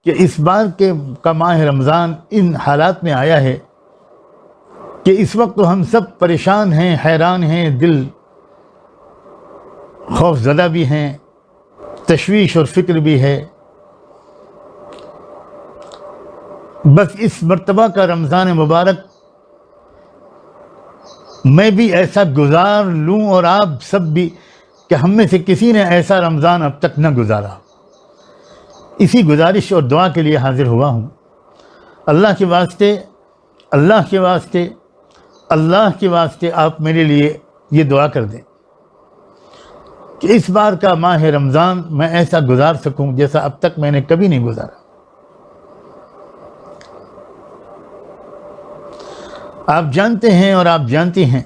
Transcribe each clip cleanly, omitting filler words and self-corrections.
کہ اس بار کا ماہ رمضان ان حالات میں آیا ہے کہ اس وقت ہم سب پریشان ہیں، حیران ہیں، دل خوف زدہ بھی ہیں، تشویش اور فکر بھی ہے۔ بس اس مرتبہ کا رمضان مبارک میں بھی ایسا گزار لوں اور آپ سب بھی، کہ ہم میں سے کسی نے ایسا رمضان اب تک نہ گزارا۔ اسی گزارش اور دعا کے لیے حاضر ہوا ہوں۔ اللہ کے واسطے، اللہ کے واسطے، اللہ کے واسطے آپ میرے لیے یہ دعا کر دیں کہ اس بار کا ماہ رمضان میں ایسا گزار سکوں جیسا اب تک میں نے کبھی نہیں گزارا۔ آپ جانتے ہیں اور آپ جانتی ہیں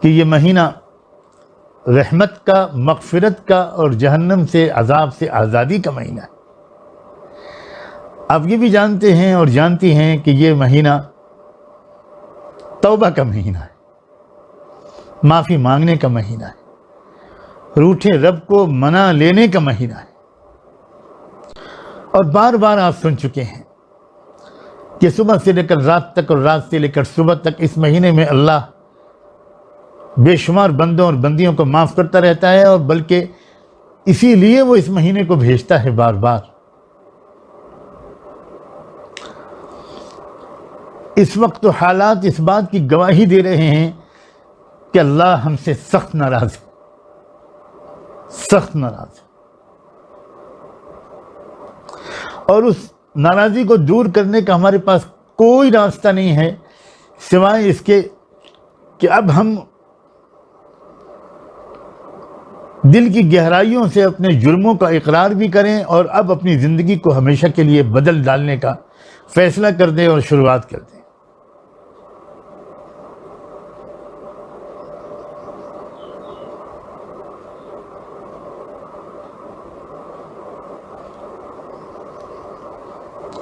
کہ یہ مہینہ رحمت کا، مغفرت کا اور جہنم سے، عذاب سے آزادی کا مہینہ ہے۔ آپ یہ بھی جانتے ہیں اور جانتی ہیں کہ یہ مہینہ توبہ کا مہینہ ہے، معافی مانگنے کا مہینہ ہے، روٹھے رب کو منا لینے کا مہینہ ہے۔ اور بار بار آپ سن چکے ہیں کہ صبح سے لے کر رات تک اور رات سے لے کر صبح تک اس مہینے میں اللہ بے شمار بندوں اور بندیوں کو معاف کرتا رہتا ہے، اور بلکہ اسی لیے وہ اس مہینے کو بھیجتا ہے بار بار۔ اس وقت تو حالات اس بات کی گواہی دے رہے ہیں کہ اللہ ہم سے سخت ناراض ہے، سخت ناراض ہے، اور اس ناراضی کو دور کرنے کا ہمارے پاس کوئی راستہ نہیں ہے سوائے اس کے کہ اب ہم دل کی گہرائیوں سے اپنے جرموں کا اقرار بھی کریں اور اب اپنی زندگی کو ہمیشہ کے لیے بدل ڈالنے کا فیصلہ کر دیں اور شروعات کر دیں۔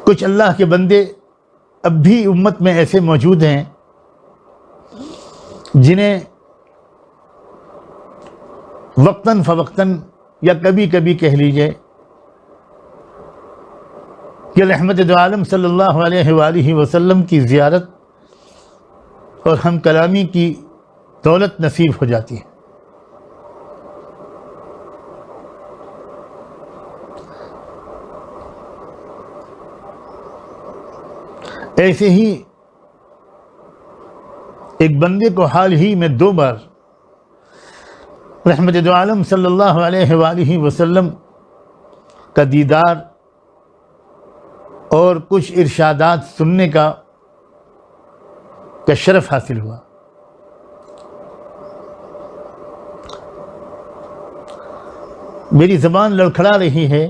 کچھ اللہ کے بندے اب بھی امت میں ایسے موجود ہیں جنہیں وقتاً فوقتاً یا کبھی کبھی کہہ لیجئے کہ رحمت دو عالم صلی اللہ علیہ وآلہ وسلم کی زیارت اور ہم کلامی کی دولت نصیب ہو جاتی ہے۔ ایسے ہی ایک بندے کو حال ہی میں 2 بار رحمت دو عالم صلی اللہ علیہ وآلہ وسلم کا دیدار اور کچھ ارشادات سننے کا شرف حاصل ہوا۔ میری زبان لڑکھڑا رہی ہے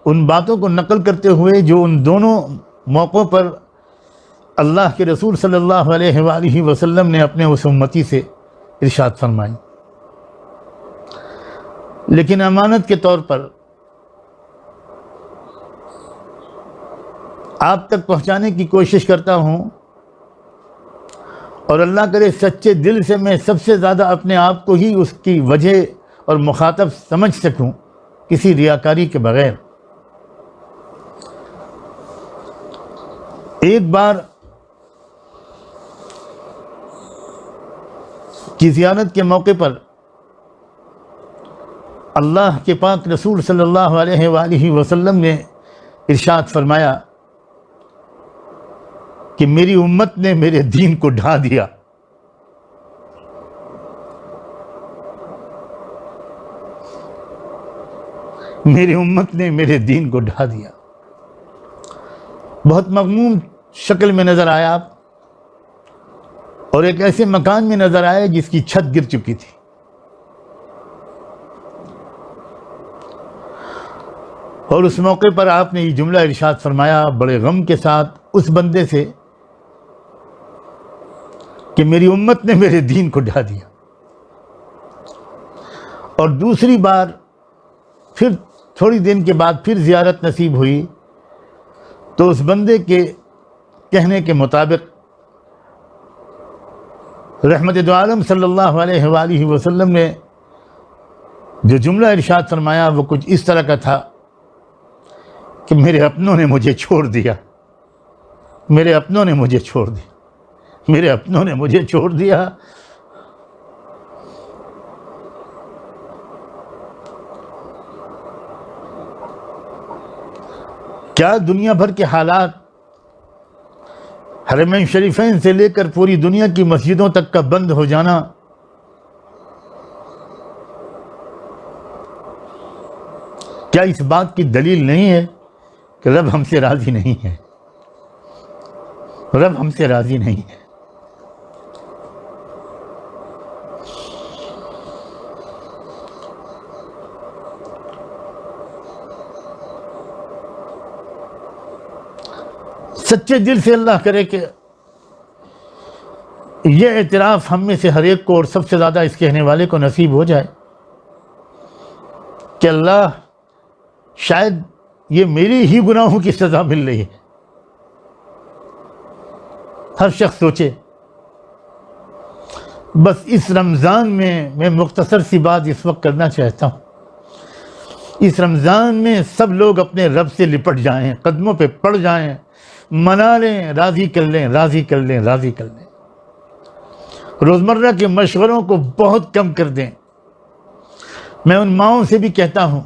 ان باتوں کو نقل کرتے ہوئے جو ان دونوں موقعوں پر اللہ کے رسول صلی اللہ علیہ وآلہ وسلم نے اپنے اس امتی سے ارشاد فرمائی، لیکن امانت کے طور پر آپ تک پہنچانے کی کوشش کرتا ہوں، اور اللہ کرے سچے دل سے میں سب سے زیادہ اپنے آپ کو ہی اس کی وجہ اور مخاطب سمجھ سکوں، کسی ریاکاری کے بغیر۔ ایک بار کی زیارت کے موقع پر اللہ کے پاک رسول صلی اللہ علیہ وآلہ وسلم نے ارشاد فرمایا کہ میری امت نے میرے دین کو ڈھا دیا۔ میری امت نے میرے دین کو ڈھا دیا۔ بہت مغموم شکل میں نظر آیا آپ، اور ایک ایسے مکان میں نظر آیا جس کی چھت گر چکی تھی۔ اور اس موقع پر آپ نے یہ جملہ ارشاد فرمایا بڑے غم کے ساتھ اس بندے سے کہ میری امت نے میرے دین کو ڈھا دیا۔ اور دوسری بار پھر تھوڑی دن کے بعد پھر زیارت نصیب ہوئی، تو اس بندے کے کہنے کے مطابق رحمت دو عالم صلی اللہ علیہ وآلہ وسلم نے جو جملہ ارشاد فرمایا وہ کچھ اس طرح کا تھا کہ میرے اپنوں نے مجھے چھوڑ دیا، میرے اپنوں نے مجھے چھوڑ دیا، میرے اپنوں نے مجھے چھوڑ دیا۔ کیا دنیا بھر کے حالات، حرمین شریفین سے لے کر پوری دنیا کی مسجدوں تک کا بند ہو جانا کیا اس بات کی دلیل نہیں ہے کہ رب ہم سے راضی نہیں ہے؟ رب ہم سے راضی نہیں ہے۔ سچے دل سے اللہ کرے کہ یہ اعتراف ہم میں سے ہر ایک کو، اور سب سے زیادہ اس کہنے والے کو نصیب ہو جائے کہ اللہ شاید یہ میری ہی گناہوں کی سزا مل رہی ہے۔ ہر شخص سوچے۔ بس اس رمضان میں مختصر سی بات اس وقت کرنا چاہتا ہوں۔ اس رمضان میں سب لوگ اپنے رب سے لپٹ جائیں، قدموں پہ پڑ جائیں، منا لیں، راضی کر لیں، راضی کر لیں، راضی کر لیں۔ روزمرہ کے مشوروں کو بہت کم کر دیں۔ میں ان ماؤں سے بھی کہتا ہوں،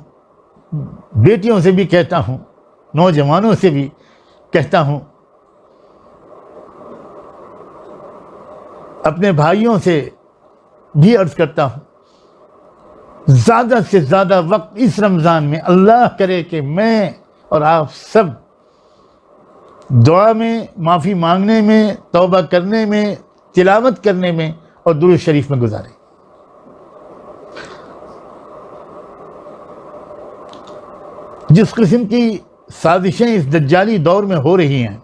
بیٹیوں سے بھی کہتا ہوں، نوجوانوں سے بھی کہتا ہوں، اپنے بھائیوں سے بھی عرض کرتا ہوں، زیادہ سے زیادہ وقت اس رمضان میں اللہ کرے کہ میں اور آپ سب دعا میں، معافی مانگنے میں، توبہ کرنے میں، تلاوت کرنے میں اور درود شریف میں گزاریں۔ جس قسم کی سازشیں اس دجالی دور میں ہو رہی ہیں،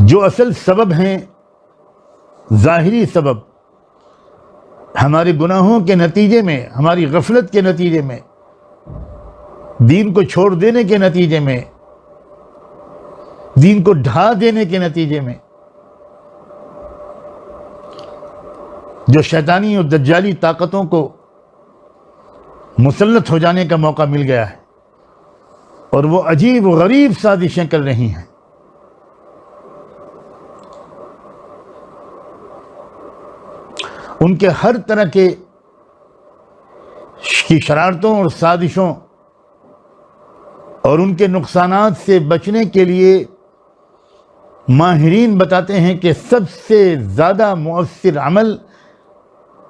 جو اصل سبب ہیں، ظاہری سبب، ہمارے گناہوں کے نتیجے میں، ہماری غفلت کے نتیجے میں، دین کو چھوڑ دینے کے نتیجے میں، دین کو ڈھا دینے کے نتیجے میں، جو شیطانی اور دجالی طاقتوں کو مسلط ہو جانے کا موقع مل گیا ہے اور وہ عجیب و غریب سازشیں کر رہی ہیں، ان کے ہر طرح کی شرارتوں اور سازشوں اور ان کے نقصانات سے بچنے کے لیے ماہرین بتاتے ہیں کہ سب سے زیادہ مؤثر عمل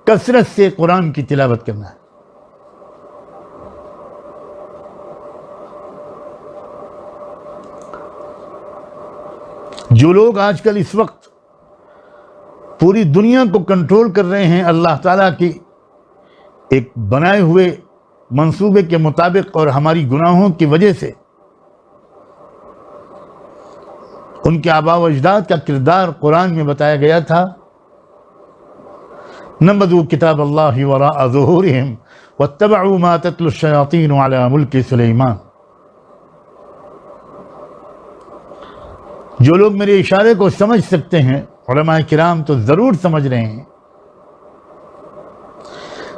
کثرت سے قرآن کی تلاوت کرنا ہے۔ جو لوگ آج کل اس وقت پوری دنیا کو کنٹرول کر رہے ہیں اللہ تعالیٰ کی ایک بنائے ہوئے منصوبے کے مطابق اور ہماری گناہوں کی وجہ سے، ان کے آباء و اجداد کا کردار قرآن میں بتایا گیا تھا، نبذوا کتاب اللہ وراء ظہورہم واتبعوا ما تتلو الشیاطین علی ملک سلیمان۔ جو لوگ میرے اشارے کو سمجھ سکتے ہیں، علماء کرام تو ضرور سمجھ رہے ہیں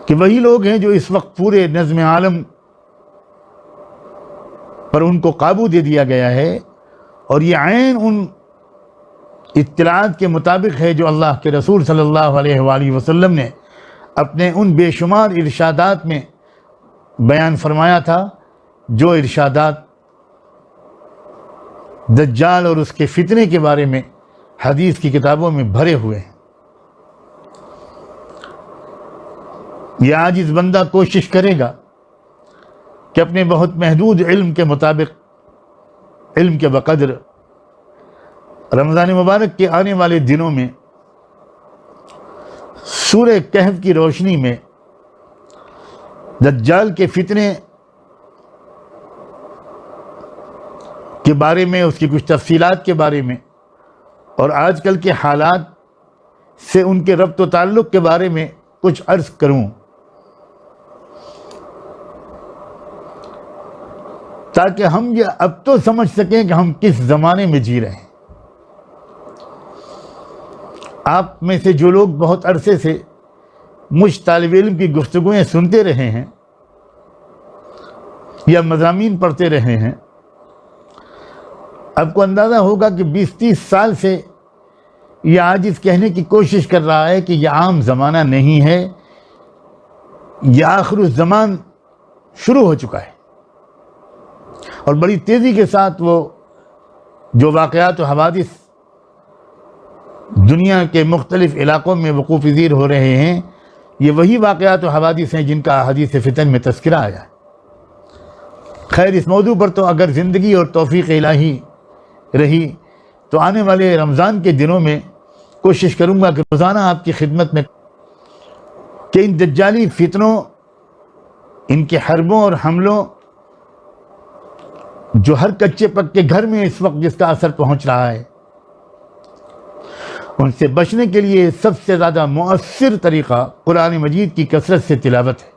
کہ وہی لوگ ہیں جو اس وقت پورے نظم عالم پر ان کو قابو دے دیا گیا ہے، اور یہ عین ان اطلاعات کے مطابق ہے جو اللہ کے رسول صلی اللہ علیہ وآلہ وسلم نے اپنے ان بے شمار ارشادات میں بیان فرمایا تھا، جو ارشادات دجال اور اس کے فتنے کے بارے میں حدیث کی کتابوں میں بھرے ہوئے ہیں۔ یہ عاجز بندہ کوشش کرے گا کہ اپنے بہت محدود علم کے مطابق، علم کے بقدر، رمضان مبارک کے آنے والے دنوں میں سورہ کہف کی روشنی میں دجال کے فتنے کے بارے میں، اس کی کچھ تفصیلات کے بارے میں، اور آج کل کے حالات سے ان کے ربط و تعلق کے بارے میں کچھ عرض کروں، تاکہ ہم یہ اب تو سمجھ سکیں کہ ہم کس زمانے میں جی رہے ہیں۔ آپ میں سے جو لوگ بہت عرصے سے مجھ طالب علم کی گفتگویں سنتے رہے ہیں یا مضامین پڑھتے رہے ہیں، آپ کو اندازہ ہوگا کہ 20-30 سال سے یہ عاجز کہنے کی کوشش کر رہا ہے کہ یہ عام زمانہ نہیں ہے، یہ آخر الزمان شروع ہو چکا ہے، اور بڑی تیزی کے ساتھ وہ جو واقعات و حوادث دنیا کے مختلف علاقوں میں وقوع پذیر ہو رہے ہیں، یہ وہی واقعات و حوادث ہیں جن کا احادیث فتن میں تذکرہ آیا ہے۔ خیر، اس موضوع پر تو اگر زندگی اور توفیق الہی رہی تو آنے والے رمضان کے دنوں میں کوشش کروں گا کہ روزانہ آپ کی خدمت میں کہ ان دجالی فتنوں، ان کے حربوں اور حملوں جو ہر کچے پکے گھر میں اس وقت جس کا اثر پہنچ رہا ہے، ان سے بچنے کے لیے سب سے زیادہ مؤثر طریقہ قرآن مجید کی کثرت سے تلاوت ہے۔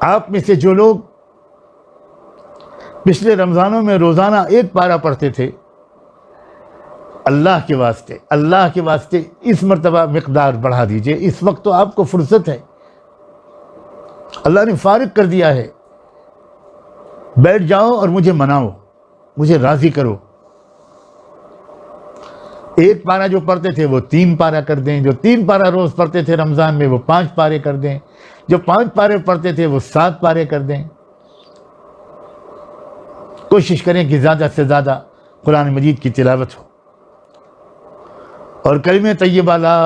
آپ میں سے جو لوگ پچھلے رمضانوں میں روزانہ 1 پارہ پڑھتے تھے، اللہ کے واسطے اس مرتبہ مقدار بڑھا دیجئے۔ اس وقت تو آپ کو فرصت ہے، اللہ نے فارغ کر دیا ہے، بیٹھ جاؤ اور مجھے مناؤ، مجھے راضی کرو۔ 1 پارہ جو پڑھتے تھے وہ 3 پارہ کر دیں، جو 3 پارہ روز پڑھتے تھے رمضان میں وہ 5 پارے کر دیں، جو 5 پارے پڑھتے تھے وہ 7 پارے کر دیں۔ کوشش کریں کہ زیادہ سے زیادہ قرآن مجید کی تلاوت ہو، اور کلمہ طیبہ لا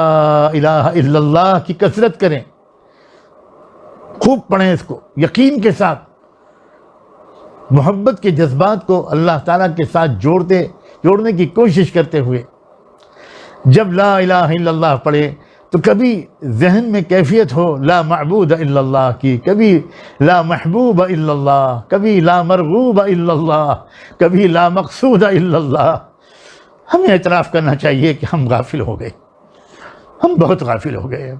الہ الا اللہ کی کثرت کریں، خوب پڑھیں اس کو یقین کے ساتھ، محبت کے جذبات کو اللہ تعالیٰ کے ساتھ جوڑنے کی کوشش کرتے ہوئے جب لا الہ الا اللہ پڑھے تو کبھی ذہن میں کیفیت ہو لا معبود الا اللہ کی، کبھی لا محبوب الا اللہ، کبھی لا مرغوب الا اللہ، کبھی لا مقصود الا اللہ۔ ہمیں اعتراف کرنا چاہیے کہ ہم غافل ہو گئے، ہم بہت غافل ہو گئے،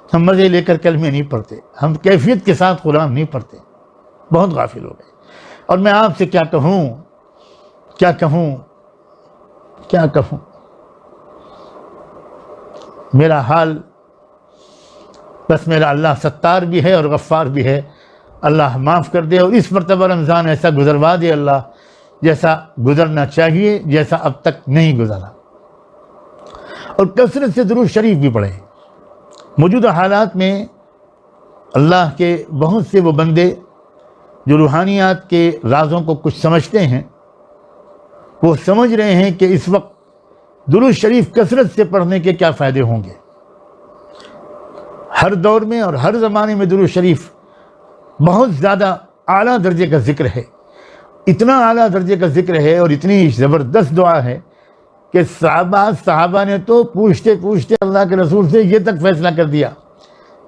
ہم مزے لے کر کلمے نہیں پڑھتے، ہم کیفیت کے ساتھ قرآن نہیں پڑھتے، بہت غافل ہو گئے۔ اور میں آپ سے کیا کہوں، میرا حال بس میرا اللہ ستار بھی ہے اور غفار بھی ہے، اللہ معاف کر دے، اور اس مرتبہ رمضان ایسا گزروا دے اللہ جیسا گزرنا چاہیے، جیسا اب تک نہیں گزرا، اور کثرت سے درود شریف بھی پڑھیں۔ موجودہ حالات میں اللہ کے بہت سے وہ بندے جو روحانیات کے رازوں کو کچھ سمجھتے ہیں، وہ سمجھ رہے ہیں کہ اس وقت درود شریف کثرت سے پڑھنے کے کیا فائدے ہوں گے۔ ہر دور میں اور ہر زمانے میں درود شریف بہت زیادہ اعلیٰ درجے کا ذکر ہے، اتنا اعلیٰ درجے کا ذکر ہے اور اتنی زبردست دعا ہے کہ صحابہ نے تو پوچھتے پوچھتے اللہ کے رسول سے یہ تک فیصلہ کر دیا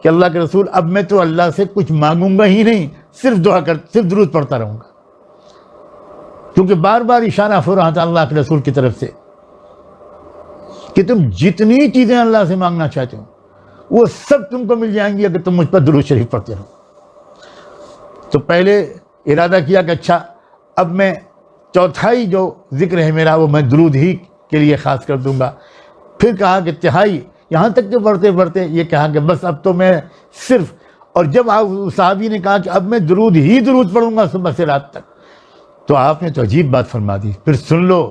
کہ اللہ کے رسول اب میں تو اللہ سے کچھ مانگوں گا ہی نہیں، صرف درود پڑھتا رہوں گا، کیونکہ بار بار اشارہ ہو رہا تھا اللہ کے رسول کی طرف سے کہ تم جتنی چیزیں اللہ سے مانگنا چاہتے ہو وہ سب تم کو مل جائیں گی اگر تم مجھ پر درود شریف پڑھتے رہو۔ تو پہلے ارادہ کیا کہ اچھا اب میں 1/4 جو ذکر ہے میرا وہ میں درود ہی کے لیے خاص کر دوں گا، پھر کہا کہ 1/3، یہاں تک کہ بڑھتے بڑھتے یہ کہا کہ بس اب تو میں صرف، اور جب صحابی نے کہا کہ اب میں درود پڑھوں گا صبح سے رات تک، تو آپ نے تو عجیب بات فرما دی، پھر سن لو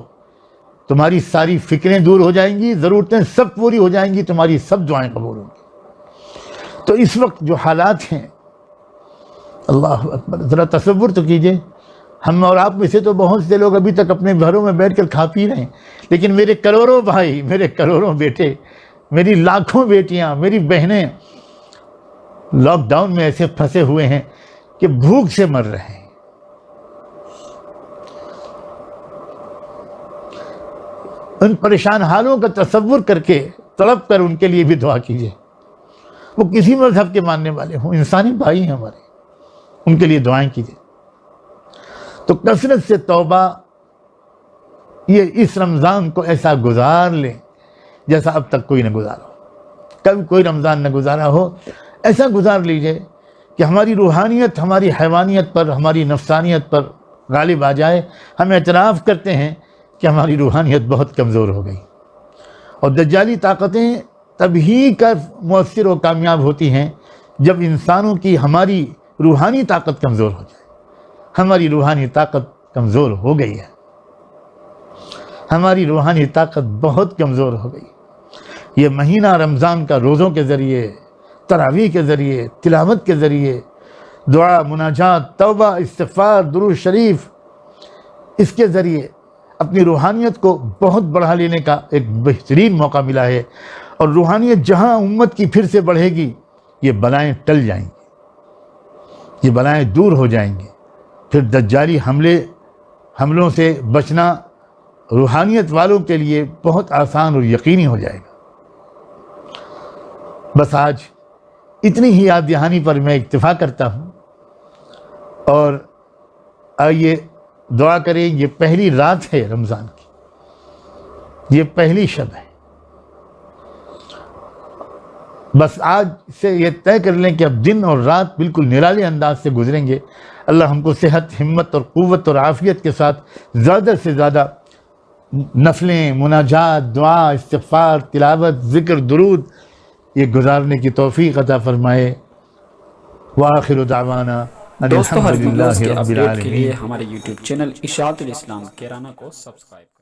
تمہاری ساری فکریں دور ہو جائیں گی، ضرورتیں سب پوری ہو جائیں گی، تمہاری سب دعائیں قبول ہوں گی۔ تو اس وقت جو حالات ہیں، اللہ اکبر، ذرا تصور تو کیجئے، ہم اور آپ میں سے تو بہت سے لوگ ابھی تک اپنے گھروں میں بیٹھ کر کھا پی رہے ہیں، لیکن میرے کروڑوں بھائی، میرے کروڑوں بیٹے، میری لاکھوں بیٹیاں، میری بہنیں لاک ڈاؤن میں ایسے پھنسے ہوئے ہیں کہ بھوک سے مر رہے ہیں۔ ان پریشان حالوں کا تصور کر کے تڑپ کر ان کے لیے بھی دعا کیجیے، وہ کسی مذہب کے ماننے والے ہوں، انسانی بھائی ہیں ہمارے، ان کے لیے دعائیں کیجیے۔ تو کثرت سے توبہ، یہ اس رمضان کو ایسا گزار لیں جیسا اب تک کوئی نہ گزارا ہو، کبھی کوئی رمضان نہ گزارا ہو، ایسا گزار لیجئے کہ ہماری روحانیت ہماری حیوانیت پر، ہماری نفسانیت پر غالب آ جائے۔ ہم اعتراف کرتے ہیں کہ کہ ہماری روحانیت بہت کمزور ہو گئی، اور دجالی طاقتیں تب ہی مؤثر و کامیاب ہوتی ہیں جب انسانوں کی ہماری روحانی طاقت کمزور ہو جائے۔ ہماری روحانی طاقت کمزور ہو گئی ہے، ہماری روحانی طاقت بہت کمزور ہو گئی۔ یہ مہینہ رمضان کا روزوں کے ذریعے، تراویح کے ذریعے، تلاوت کے ذریعے، دعا، مناجات، توبہ، استغفار، درود شریف، اس کے ذریعے اپنی روحانیت کو بہت بڑھا لینے کا ایک بہترین موقع ملا ہے، اور روحانیت جہاں امت کی پھر سے بڑھے گی، یہ بلائیں ٹل جائیں گی، یہ بلائیں دور ہو جائیں گی، پھر دجالی حملوں سے بچنا روحانیت والوں کے لیے بہت آسان اور یقینی ہو جائے گا۔ بس آج اتنی ہی یاد دہانی پر میں اکتفا کرتا ہوں، اور آئیے دعا کریں۔ یہ پہلی رات ہے رمضان کی، یہ پہلی شب ہے۔ بس آج سے یہ طے کر لیں کہ اب دن اور رات بالکل نرالے انداز سے گزریں گے۔ اللہ ہم کو صحت، ہمت اور قوت اور عافیت کے ساتھ زیادہ سے زیادہ نفلیں، مناجات، دعا، استغفار، تلاوت، ذکر، درود یہ گزارنے کی توفیق عطا فرمائے۔ وآخر دعوانا ان دوستو، ہر الحمد ویڈیوز للہ کے رب اپڈیٹ کے لیے العالمین۔ ہمارے یوٹیوب چینل اشاعت الاسلام کیرانہ کو سبسکرائب